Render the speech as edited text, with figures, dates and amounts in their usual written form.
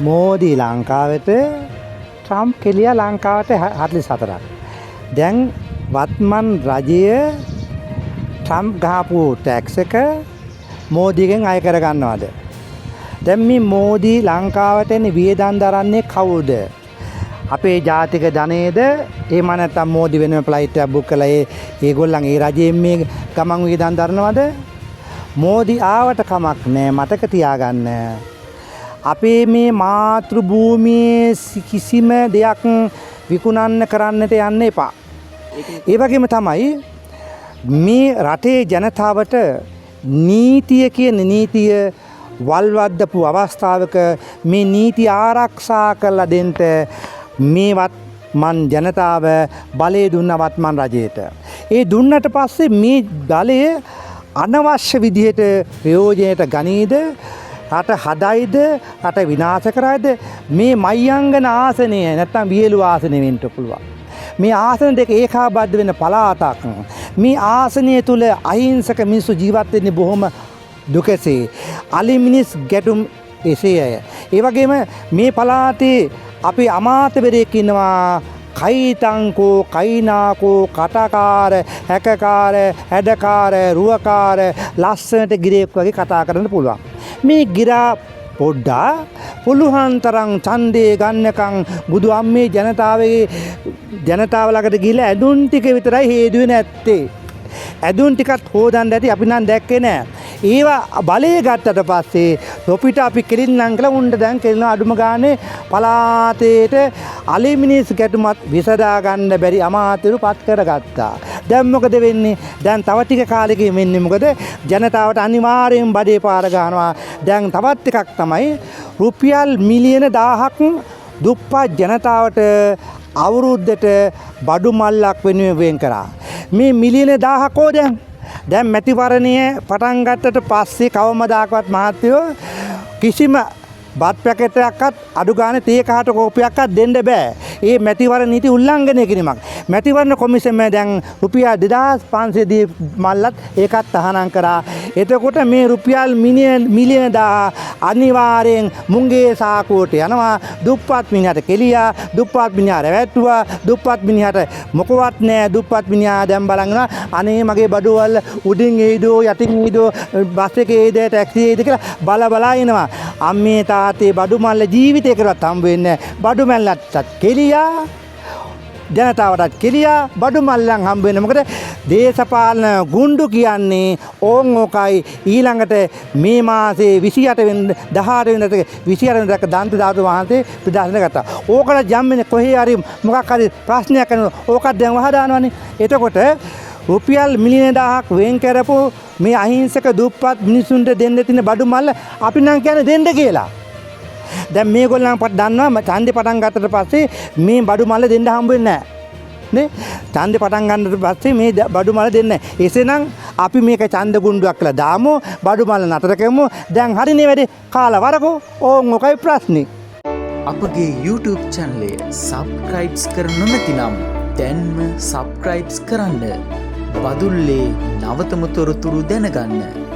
මෝදී ලංකාවට ට්‍රම්ප් කෙලියා ලංකාවට 44ක්. දැන් වත්මන් රජය ට්‍රම්ප් ගහපු ටැක්ස් එක මෝදීගෙන් අය කර ගන්නවද? දැන් මේ මෝදී ලංකාවට එන්නේ වියදම් දරන්නේ කවුද? අපේ ජාතික ධනයේද? එහෙම නැත්නම් මෝදී වෙනම ෆ්ලයිට් එකක් බුක් කළා ඒගොල්ලන් ඒ රජයෙන් මේ ගමන් වියදම් දරනවද? මෝදී ආවට කමක් නැහැ, මතක තියාගන්න. අපේ මේ මාතෘ භූමියේ කිසිම දෙයක් විකුණන්න කරන්නට යන්න එපා. ඒ වගේම තමයි මේ රටේ ජනතාවට නීතිය කියන නීතිය වල්වද්දපු අවස්ථාවක මේ නීති ආරක්ෂා කරලා දෙන්න මේවත් මන් ජනතාව බලය දුන්න වත්මන් රජයට. ඒ දුන්නට පස්සේ මේ බලය අනවශ්‍ය විදිහට ප්‍රයෝජනයට ගනීද? රට හදයිද? රට විනාශ කරයිද? මේ මයංගන ආසනය නැත්තම් වියලු ආසනය වෙන්න පුළුවන්. මේ ආසන දෙක ඒකාබද්ධ වෙන පළාතක්. මේ ආසනය තුල අහිංසක මිනිස්සු ජීවත් වෙන්නේ බොහොම දුකසේ. අලි මිනිස් ගැටුම් එසේය. ඒ වගේම මේ පළාතේ අපි අමාත්‍යවරයෙක් ඉන්නවා. කයිතංකෝ කයිනාකෝ කටකාර හැකකාර හැඩකාර රුවකාර ලස්සනට ගිරේක් වගේ කතා කරන්න පුළුවන්. මේ ගිරා පොඩ්ඩා පුළුවන් තරම් ඡන්දේ ගන්නකම් බුදු අම්මේ ජනතාව ළඟට ගිහිල්ලා ඇඳුම් ටික විතරයි හේදුවේ නැත්තේ. ඇඳුම් ටිකත් හොදන්න ඇති අපි නම් දැක්කේ නෑ. ඒවා බලය ගත්තට පස්සේ තොපිට අපි කෙලින්නම් කියලා උණ්ඩ දැන් කෙලින අඩුම ගානේ පලාතේට අලි මිනිස් ගැටුමත් විසඳා ගන්න බැරි අමාත්‍යරු පත් කරගත්තා. දැන් මොකද වෙන්නේ? දැන් තව ටික කාලෙකින් වෙන්නේ මොකද? ජනතාවට අනිවාර්යෙන් බඩේ පාර ගන්නවා. දැන් තවත් එකක් තමයි රුපියල් මිලියන 1000ක් දුප්පත් ජනතාවට අවුරුද්දට බඩු මල්ලක් වෙනුවෙන් වෙන් කරා. මේ මිලියන 1000 කෝ දැන් මැතිවරණය පටන් ගත්තට පස්සේ කවමදාකවත් මහත්තයෝ කිසිම බත් පැකටයක්වත් අඩු ගානේ තේ කහට කෝපයක්වත් දෙන්න බෑ. ඒ මැතිවරණ නීති උල්ලංඝනය කිරීමක්. මැතිවරණ කොමිසම දැන් රුපියල් 2500 දී මල්ලත් ඒකත් තහනම් කරා. එතකොට මේ රුපියල් මිලියන 1000 අනිවාර්යෙන් මුංගේ සාකුවට යනවා. දුප්පත් මිනිහට කෙලියා, දුප්පත් මිනිහා රැවැට්ටුවා, දුප්පත් මිනිහට මොකවත් නෑ. දුප්පත් මිනිහා දැන් බලනවා අනේ මගේ බඩුවල් උඩින් එයිදෝ යටින් එයිදෝ බස් එකේ එයිද ටැක්සි එයිද කියලා බලා ඉනවා. අම්මේ තාත්තේ බඩු මල්ල ජීවිතේ කරවත් හම්බ වෙන්නේ නෑ. බඩු මල්ලටත් කෙලියා, ජනතාවටත් කෙලියා, බඩු මල්ලන් හම්බ වෙන්නේ. මොකද දේශපාලන ගුණ්ඩු කියන්නේ ඕකයි. ඊළඟට මේ මාසේ 28 වෙනිදා 18 වෙනිදා 28 වෙනිදා දන්ත ධාතු වහන්සේ ප්‍රදර්ශන ගත්තා. ඕකට ජම්මනේ කොහේ හරි මොකක් හරි ප්‍රශ්නයක් කරනවා. ඕකත් දැන් වහදානවනේ. එතකොට රුපියල් මිලියන 1000ක් වෙන් කරපු මේ අහිංසක දුප්පත් මිනිසුන්ට දෙන්න තියෙන බඩු මල්ල අපි නම් කියන්නේ දෙන්න කියලා. දැන් මේගොල්ලන් දන්නවා ඡන්දේ පටන් ගත්තට පස්සේ මේ බඩු මල්ල දෙන්න හම්බ වෙන්නේ නැහැ. නේ? ඡන්දේ පටන් ගන්නට පස්සේ මේ බඩු මල්ල දෙන්නේ නැහැ. එසේනම් අපි මේක ඡන්ද ගුණ්ඩුවක් කියලා දාමු. බඩු මල්ල නතර කරමු. දැන් හරිනේ වැඩේ. කාලා වරකෝ. ඕන් ඔකයි ප්‍රශ්නේ. අපගේ YouTube channel එක subscribe කර නොමැතිනම් දැන්ම subscribe කරන්න. බදුල්ලේ නවතම තොරතුරු දැනගන්න.